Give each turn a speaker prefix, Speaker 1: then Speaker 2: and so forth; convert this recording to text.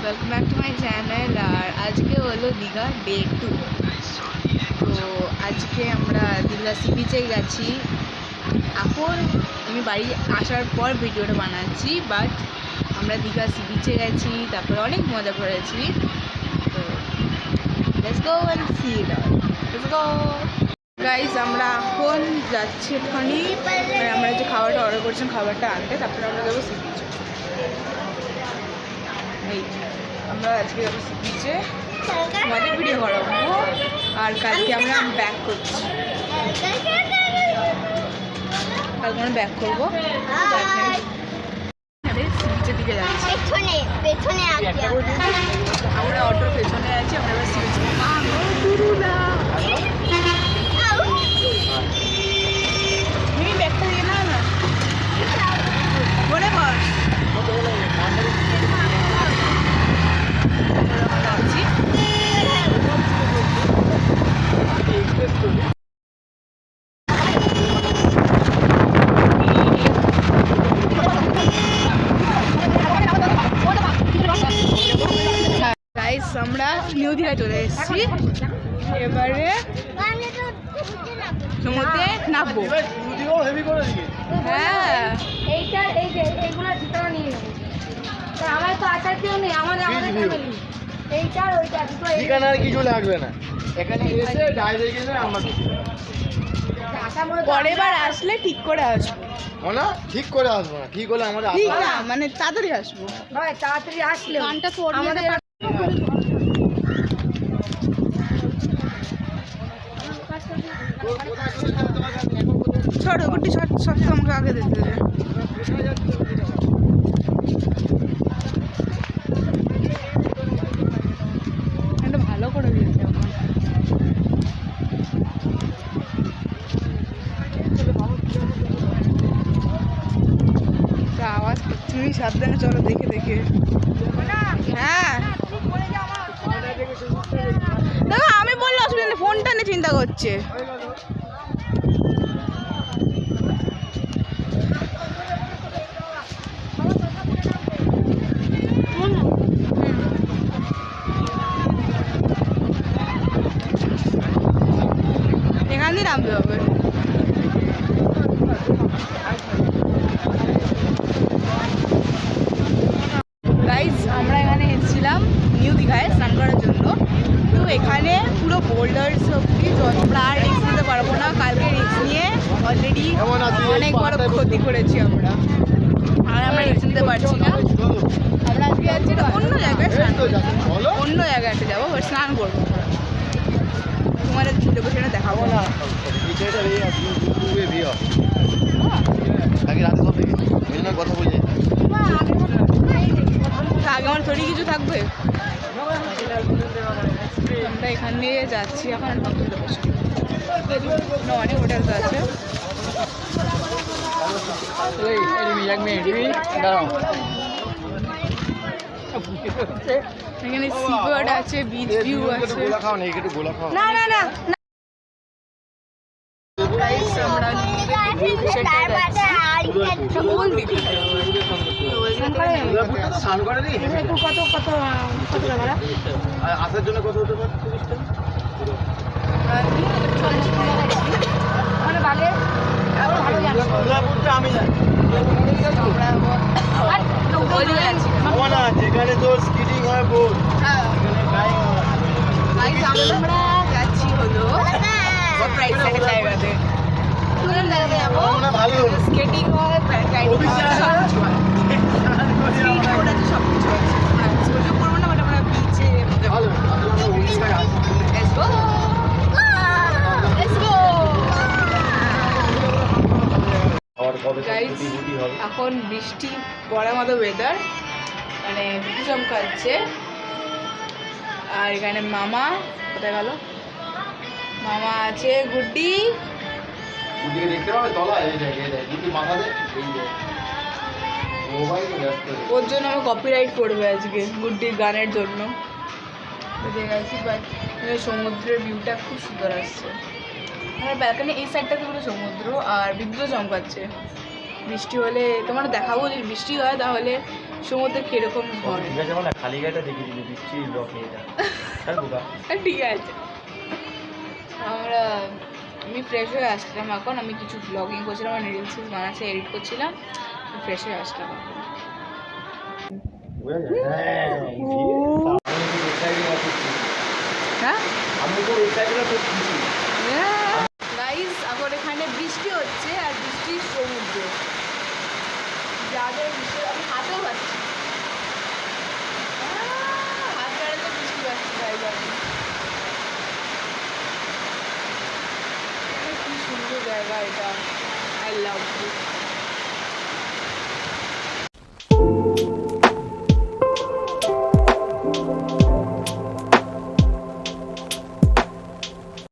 Speaker 1: Welcome back to my channel. আর আজকে হলো দীঘা ডে 2। তো আজকে আমরা দীঘা সি বিচে গেছি। এখন আমি বাড়ি আসার পর ভিডিওটা বানাচ্ছি, বাট আমরা দীঘা সি বিচে গেছি, তারপরে অনেক মজা করেছি। তো let's go and see it all. Let's go guys, আমরা এখন যাচ্ছি ওখানে, মানে আমরা যে খাবারটা অর্ডার করছিলাম খাবারটা আনতে, তারপরে আমরা যাবো সি বিচে। এই আমরা আজকে যাবো সি বিচে, আমাদের ভিডিও করাবো। আর কালকে আমরা ব্যাক করছি, কালকে আমরা ব্যাক করবো। সি বিচের দিকে যাচ্ছি, আমরা অটোর পেছনে আছি। আমরা এবার সি বিচে ব্যাগটা দিয়ে না না মনে কর যাচ্ছি। গাইস, আমরা নিউ দীঘায় চলে এসেছি, এবারে সমুদ্রে নামবো। হ্যাঁ,
Speaker 2: এইগুলো ভিতরে নিয়ে নেবো। আমার তো আসার কেউ নেই, আমাদের ফ্যামিলি এইটার ওইটা দুটো।
Speaker 3: এখানে আর কিছু লাগবে না, এখানে এসে ডাইরেক্ট গেলে আমরা
Speaker 1: পরের বার আসলে ঠিক করে আসবো।
Speaker 3: না ঠিক করে আসবো না, ঠিক হলে আমাদের
Speaker 1: ঠিক না, মানে তাড়াতাড়ি আসবো।
Speaker 2: ভাই তাড়াতাড়ি আসলে
Speaker 1: গানটা তো
Speaker 2: আমাদের
Speaker 1: ছড় গুটি ছট সব আমাকে আগে দিতে দেবে। এটা ভালো করে দিয়েছে এখন। আওয়াজ তুমি সাবধানে চলো, দেখে দেখে। হ্যাঁ দেখো, আমি বললে অসুবিধা নেই, ফোনটা নিয়ে চিন্তা করছে। এখান দিয়ে নামতে হবে। গাইজ, আমরা এখানে এসেছিলাম নিউ দীঘায় স্নান করার জন্য। তো এখানে পুরো বোল্ডার্স অব্দি আমরা আর রিস্ক নিতে পারবো না। কালকে রিস্ক নিয়ে অলরেডি অনেক বড় ক্ষতি করেছি আমরা, আর আমরা রিস্ক নিতে পারছি না। আমরা আজকে যাচ্ছি অন্য জায়গায় স্নান করবো, অন্য জায়গায় একটা যাবো, স্নান করবো। তোমাদের লোকেশনে দেখাবো না।
Speaker 3: কথা বলি
Speaker 1: আগে আমার থোড়ি কিছু থাকবে। আমরা এখান দিয়ে যাচ্ছি এখন নতুন লোকেশন, অনেক হোটেল তো আছে। এখানে সি বার্ড আছে, বিচ ভিউ আছে।
Speaker 2: না না না
Speaker 1: আমরা
Speaker 2: কত কত কত টাকা
Speaker 3: আসার জন্য কত হতে পারে?
Speaker 2: মানে বালে
Speaker 3: আমি জানি যেখানে তোর স্কিটিং হয় বোট,
Speaker 1: আমরা যাচ্ছি হলো প্রাইভেট জায়গাতে,
Speaker 3: ভালো
Speaker 1: স্কেটিং হয়, প্যারাগ্লাইডিং হয়, সব কিছু হয়। স্ট্রিট ফুড আছে, সব কিছু আছে। আমরা এক্সপ্লোর করবো না, বাট আমরা বিচে
Speaker 3: ভালো
Speaker 1: let's go let's go. Guys, এখন বৃষ্টি পড়ার মতো ওয়েদার, মানে বিদ্যুৎ চমকাচ্ছে। আর এখানে মামা কোথায় গেল? মামা আছে, গুড্ডি
Speaker 3: দেখতে পাবে তলা মাথা দেয়
Speaker 1: ওর জন্য আমি কপিরাইট করবে আজকে, গুড্ডির গানের জন্য। দেখে গেছি, বাট সমুদ্রের ভিউটা খুব সুন্দর আসছে। আমার ব্যালকনি এই সাইডটাতে পুরো সমুদ্র, আর বিদ্যুৎ চমকাচ্ছে। বৃষ্টি হলে তোমার দেখাবো, যদি বৃষ্টি হয় তাহলে সমুদ্রে কিরকম হয়।
Speaker 3: ঠিক আছে না খালি গাড়িটা দেখে দিবি বৃষ্টি লকে এটা তার বোকা
Speaker 1: ঠিক আছে, আমি ফ্রেশ হয়ে আসলাম এখন। আমি কিছু ব্লগিং করছিলাম, আমার রিলস বানাচ্ছে, এডিট করছিলাম, ফ্রেশ হয়ে আসলাম এখন। হ্যাঁ
Speaker 3: আমি তো এক্সাইটেড খুব খুশি
Speaker 1: গাইস, এখন এখানে বৃষ্টি হচ্ছে আর বৃষ্টির সমুদ্রে যাদের বৃষ্টি আমি হাতেও পাচ্ছি, হাত বেড়াতে বৃষ্টি পাচ্ছি গাইস। আমি কি সুন্দর জায়গা এটা, আই লাভ ইউ।